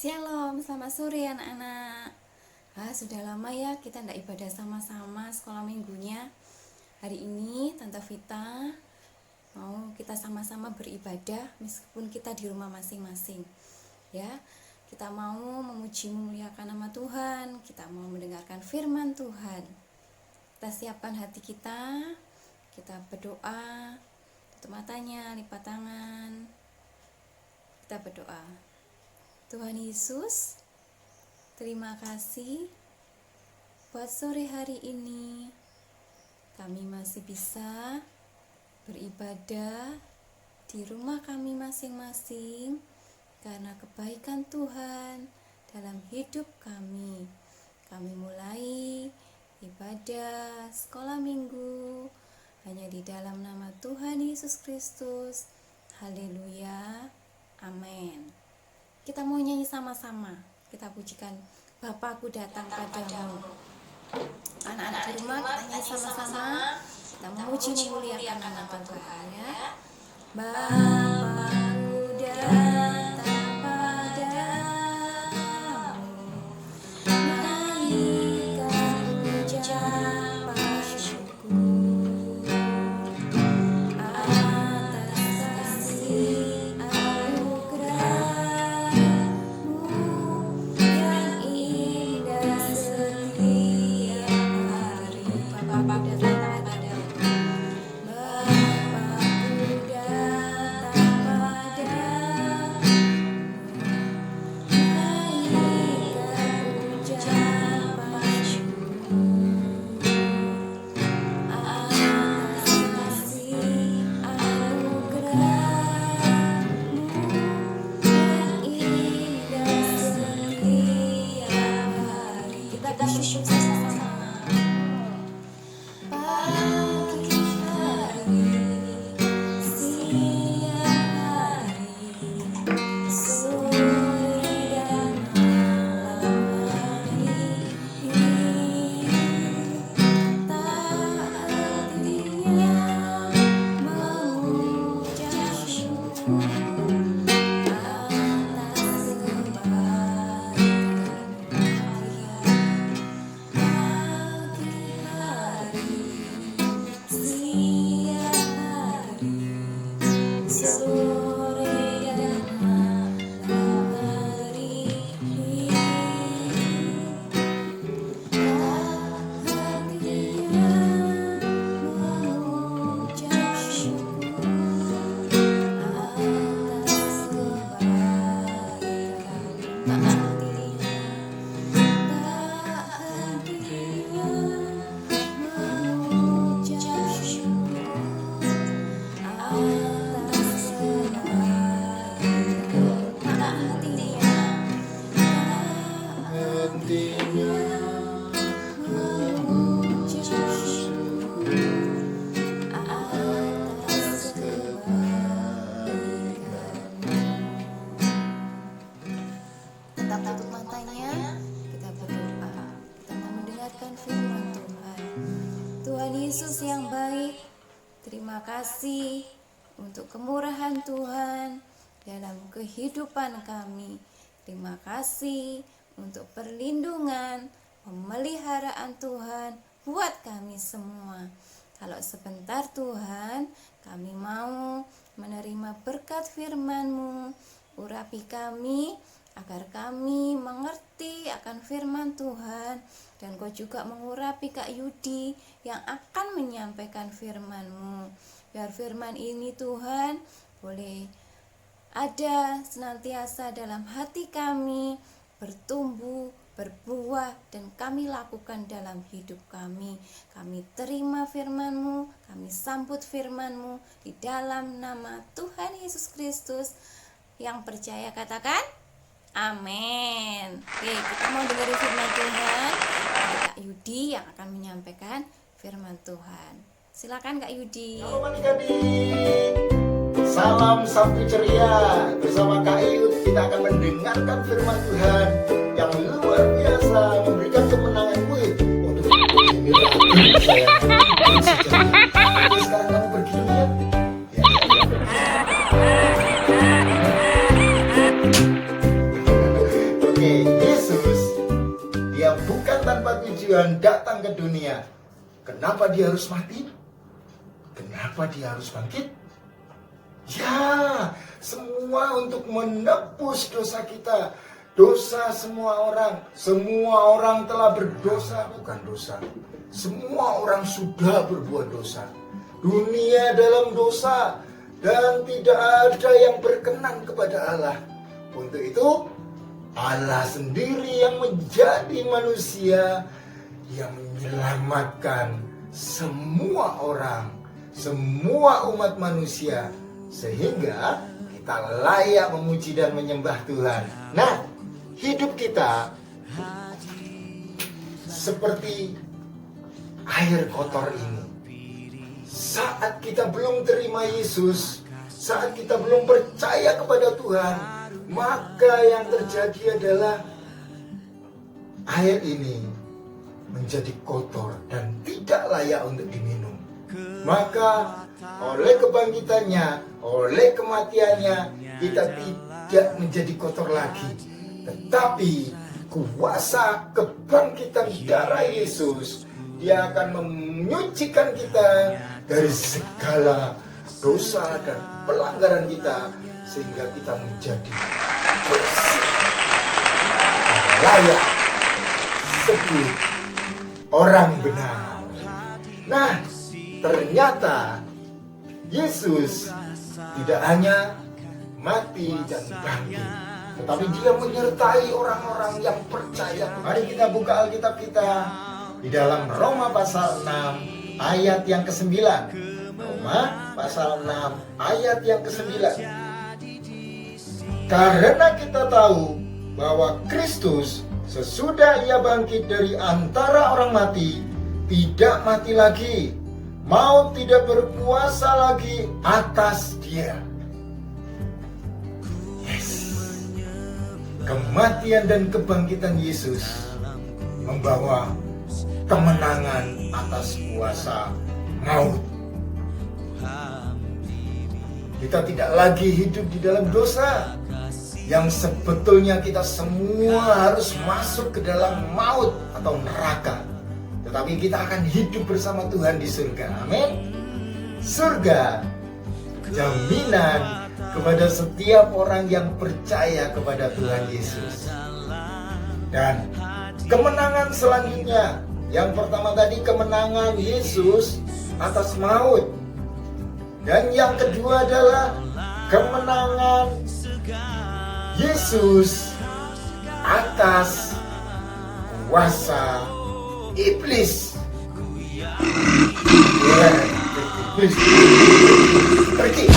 Shalom, selamat sore anak-anak. Sudah lama ya kita tidak ibadah sama-sama sekolah minggunya. Hari ini Tante Vita mau kita sama-sama beribadah meskipun kita di rumah masing-masing. Ya, kita mau memuji memuliakan nama Tuhan, kita mau mendengarkan firman Tuhan. Kita siapkan hati kita berdoa, tutup matanya, lipat tangan. Kita berdoa. Tuhan Yesus, terima kasih buat sore hari ini. Kami masih bisa beribadah di rumah kami masing-masing karena kebaikan Tuhan dalam hidup kami. Kami mulai ibadah sekolah minggu hanya di dalam nama Tuhan Yesus Kristus. Haleluya, amin. Kita mau nyanyi sama-sama. Kita pujikan Bapakku datang padamu. Anak-anak di rumah kita nyanyi sama-sama. Kita memuji memuliakan nama Tuhan ya. Bapakku datang padamu, naikkan ucapan syukur atas kasih Yesus yang baik, terima kasih untuk kemurahan Tuhan dalam kehidupan kami. Terima kasih untuk perlindungan, pemeliharaan Tuhan buat kami semua. Kalau sebentar Tuhan, kami mau menerima berkat firman-Mu. Urapi kami agar kami mengerti akan firman Tuhan, dan Kau juga mengurapi Kak Yudi yang akan menyampaikan firman-Mu. Biar firman ini Tuhan boleh ada senantiasa dalam hati kami, bertumbuh, berbuah, dan kami lakukan dalam hidup kami. Kami terima firman-Mu, kami sambut firman-Mu di dalam nama Tuhan Yesus Kristus. Yang percaya katakan amin. Oke, kita mau dengerin firman Tuhan. Ada Kak Yudi yang akan menyampaikan firman Tuhan. Silakan Kak Yudi. Halo adik-adik, salam Sabtu ceria. Bersama Kak Yudi kita akan mendengarkan firman Tuhan yang luar biasa, memberikan kemenangan untuk saya. Sekarang kamu pergi dulu ya. Oke, Yesus dia bukan tanpa tujuan datang ke dunia. Kenapa dia harus mati? Kenapa dia harus bangkit? Ya, semua untuk menebus dosa kita. Dosa semua orang. Semua orang telah berdosa, bukan dosa. Semua orang sudah berbuat dosa. Dunia dalam dosa dan tidak ada yang berkenan kepada Allah. Untuk itu, Allah sendiri yang menjadi manusia yang menyelamatkan semua orang, semua umat manusia, sehingga kita layak memuji dan menyembah Tuhan. Nah, hidup kita seperti air kotor ini. Saat kita belum terima Yesus, saat kita belum percaya kepada Tuhan, maka yang terjadi adalah air ini menjadi kotor dan tidak layak untuk diminum. Maka oleh kebangkitannya, oleh kematiannya, kita tidak menjadi kotor lagi. Tetapi kuasa kebangkitan darah Yesus, dia akan menyucikan kita dari segala dosa dan pelanggaran kita, sehingga kita menjadi bersih, layak disebut orang benar. Nah, ternyata Yesus tidak hanya mati dan bangkit, tetapi dia menyertai orang-orang yang percaya. Mari kita buka Alkitab kita di dalam Roma pasal 6 ayat yang ke-9. Roma pasal 6 ayat yang ke-9. Karena kita tahu bahwa Kristus sesudah ia bangkit dari antara orang mati, tidak mati lagi. Maut tidak berkuasa lagi atas dia. Yes. Kematian dan kebangkitan Yesus membawa kemenangan atas kuasa maut. Kita tidak lagi hidup di dalam dosa yang sebetulnya kita semua harus masuk ke dalam maut atau neraka. Tetapi kita akan hidup bersama Tuhan di surga. Amin. Surga jaminan kepada setiap orang yang percaya kepada Tuhan Yesus. Dan kemenangan selanjutnya, yang pertama tadi kemenangan Yesus atas maut. Dan yang kedua adalah kemenangan Yesus atas kuasa iblis. Pergi.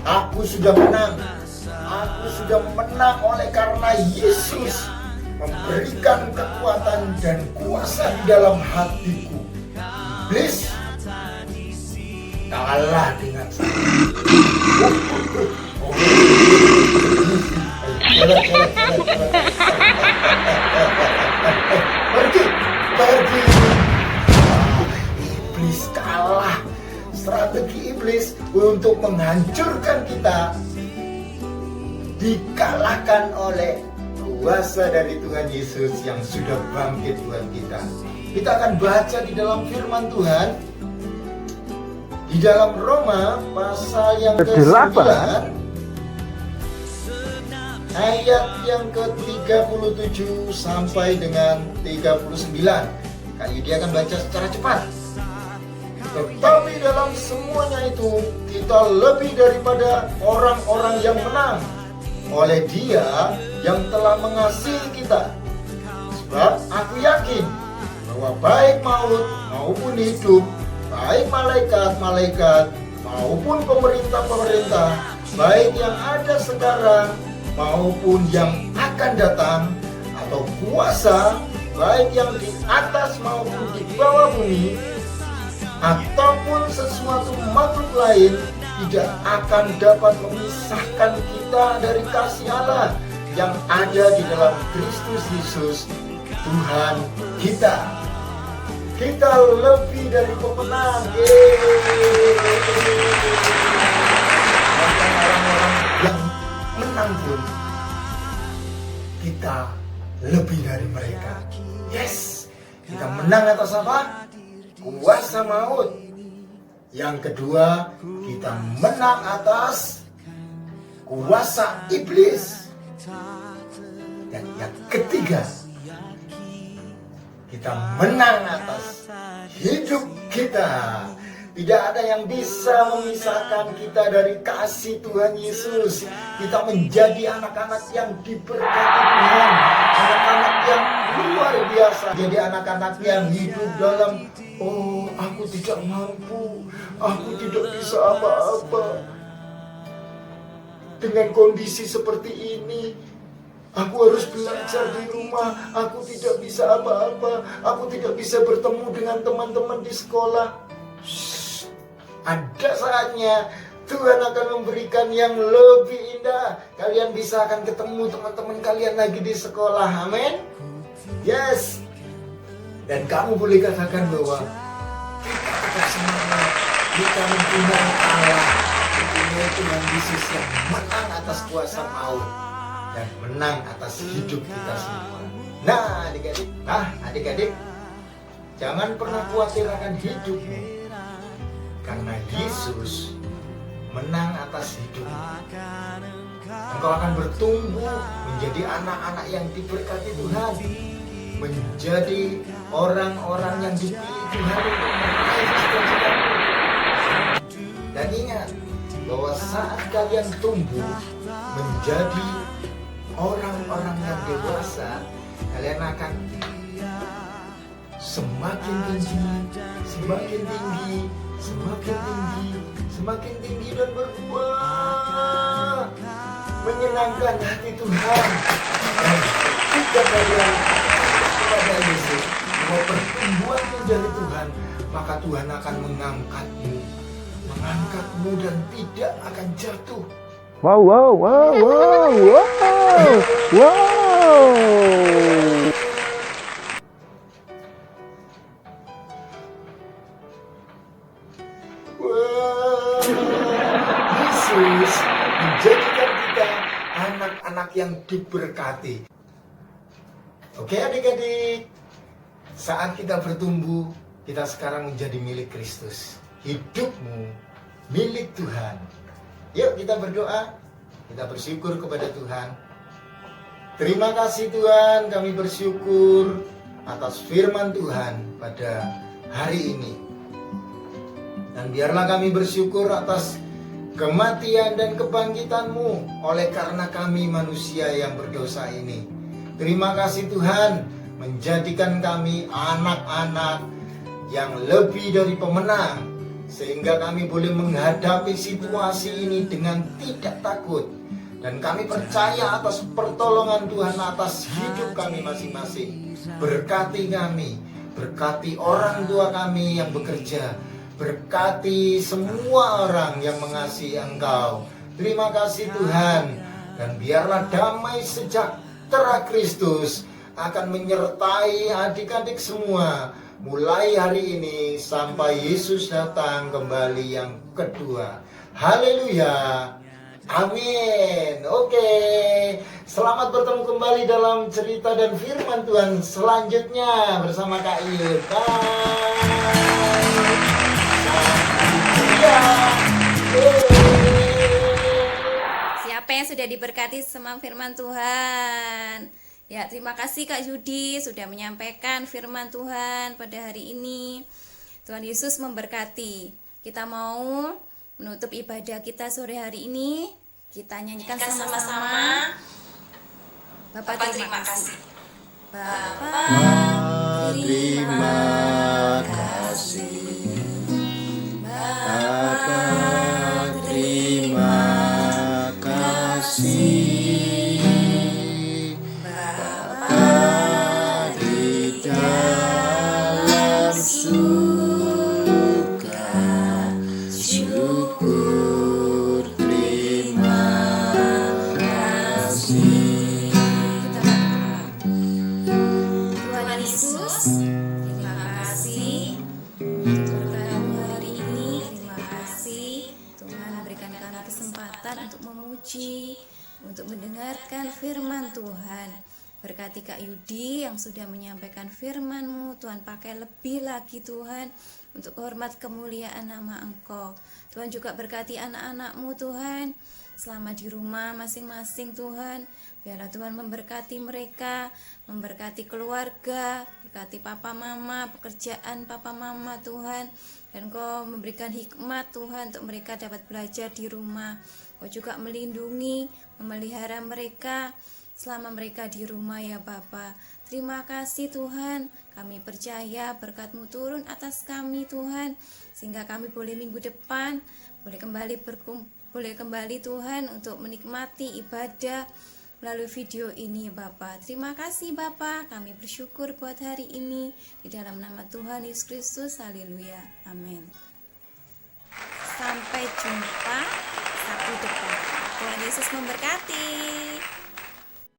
Aku sudah menang. Aku sudah menang oleh karena Yesus memberikan kekuatan dan kuasa di dalam hatiku. Iblis kalah dengan saya. Pergi. Iblis kalah. Strategi iblis untuk menghancurkan kita dikalahkan oleh kuasa dari Tuhan Yesus yang sudah bangkit buat kita. Kita akan baca di dalam firman Tuhan di dalam Roma pasal yang ke-9 ayat yang ke-37 sampai dengan 39. Kak Yudi akan baca secara cepat. Tetapi dalam semuanya itu kita lebih daripada orang-orang yang menang oleh Dia yang telah mengasihi kita. Sebab aku yakin bahwa baik maut maupun hidup, baik malaikat-malaikat maupun pemerintah-pemerintah, baik yang ada sekarang maupun yang akan datang, atau kuasa, baik yang di atas maupun di bawah bumi, ataupun sesuatu makhluk lain, tidak akan dapat memisahkan kita dari kasih Allah yang ada di dalam Kristus Yesus Tuhan kita. Kita lebih dari pemenang. Bahkan orang-orang yang menang pun kita lebih dari mereka. Yes, kita menang atas apa? Kuasa maut. Yang kedua, kita menang atas kuasa iblis. Dan yang ketiga, kita menang atas hidup kita. Tidak ada yang bisa memisahkan kita dari kasih Tuhan Yesus. Kita menjadi anak-anak yang diberkati Tuhan, anak-anak yang luar biasa. Jadi anak-anak yang hidup dalam, oh aku tidak mampu, aku tidak bisa apa-apa. Dengan kondisi seperti ini, aku harus belajar di rumah, aku tidak bisa apa-apa, aku tidak bisa bertemu dengan teman-teman di sekolah. Ada saatnya Tuhan akan memberikan yang lebih indah. Kalian bisa akan ketemu teman-teman kalian lagi di sekolah. Amin. Yes. Dan kamu boleh katakan bahwa kita tetap semangat. Kita mempunyai Allah, mempunyai Tuhan Yesus yang menang atas kuasa maut dan menang atas hidup kita semua. Nah adik-adik, jangan pernah khawatir akan hidupmu. Karena Yesus menang atas hidup. Engkau akan bertumbuh menjadi anak-anak yang diberkati Tuhan, menjadi orang-orang yang dipilih Tuhan untuk meraih cita-citamu. Dan ingat bahwa saat kalian tumbuh menjadi orang-orang yang dewasa, kalian akan semakin tinggi, semakin tinggi, semakin tinggi, semakin tinggi dan berubah, menyenangkan hati Tuhan. Dan jika kalian kepada Yesus mau pertumbuhan menjadi Tuhan, maka Tuhan akan mengangkatmu dan tidak akan jatuh. Wow. Yesus menjadikan kita anak-anak yang diberkati. Oke adik-adik, saat kita bertumbuh, kita sekarang menjadi milik Kristus. Hidupmu milik Tuhan. Yuk kita berdoa, kita bersyukur kepada Tuhan. Terima kasih Tuhan, kami bersyukur atas firman Tuhan pada hari ini. Dan biarlah kami bersyukur atas kematian dan kebangkitan-Mu oleh karena kami manusia yang berdosa ini. Terima kasih Tuhan, menjadikan kami anak-anak yang lebih dari pemenang, sehingga kami boleh menghadapi situasi ini dengan tidak takut. Dan kami percaya atas pertolongan Tuhan atas hidup kami masing-masing. Berkati kami, berkati orang tua kami yang bekerja, berkati semua orang yang mengasihi Engkau. Terima kasih Tuhan. Dan biarlah damai sejahtera Kristus akan menyertai adik-adik semua, mulai hari ini sampai Yesus datang kembali yang kedua. Haleluya. Amin. Oke. Selamat bertemu kembali dalam cerita dan firman Tuhan selanjutnya bersama Kak Iyut. Siapa yang sudah diberkati sama firman Tuhan? Ya, terima kasih Kak Yudi sudah menyampaikan firman Tuhan pada hari ini. Tuhan Yesus memberkati. Kita mau menutup ibadah kita sore hari ini. Kita nyanyikan sama-sama. Bapak terima kasih. Bapak terima kasih. Bapak terima kasih. Untuk memuji, untuk mendengarkan firman Tuhan. Berkati Kak Yudi yang sudah menyampaikan firman-Mu. Tuhan, pakai lebih lagi Tuhan untuk hormat kemuliaan nama Engkau. Tuhan, juga berkati anak-anak-Mu Tuhan selama di rumah masing-masing Tuhan. Biarlah Tuhan memberkati mereka, memberkati keluarga, berkati papa mama, pekerjaan papa mama Tuhan. Dan Kau memberikan hikmat Tuhan untuk mereka dapat belajar di rumah. Kau juga melindungi, memelihara mereka selama mereka di rumah ya Bapa. Terima kasih Tuhan, kami percaya berkat-Mu turun atas kami Tuhan, sehingga kami boleh minggu depan boleh kembali Tuhan untuk menikmati ibadah melalui video ini Bapa. Terima kasih Bapa, kami bersyukur buat hari ini di dalam nama Tuhan Yesus Kristus. Haleluya, amin. Sampai jumpa Sabtu depan. Tuhan Yesus memberkati.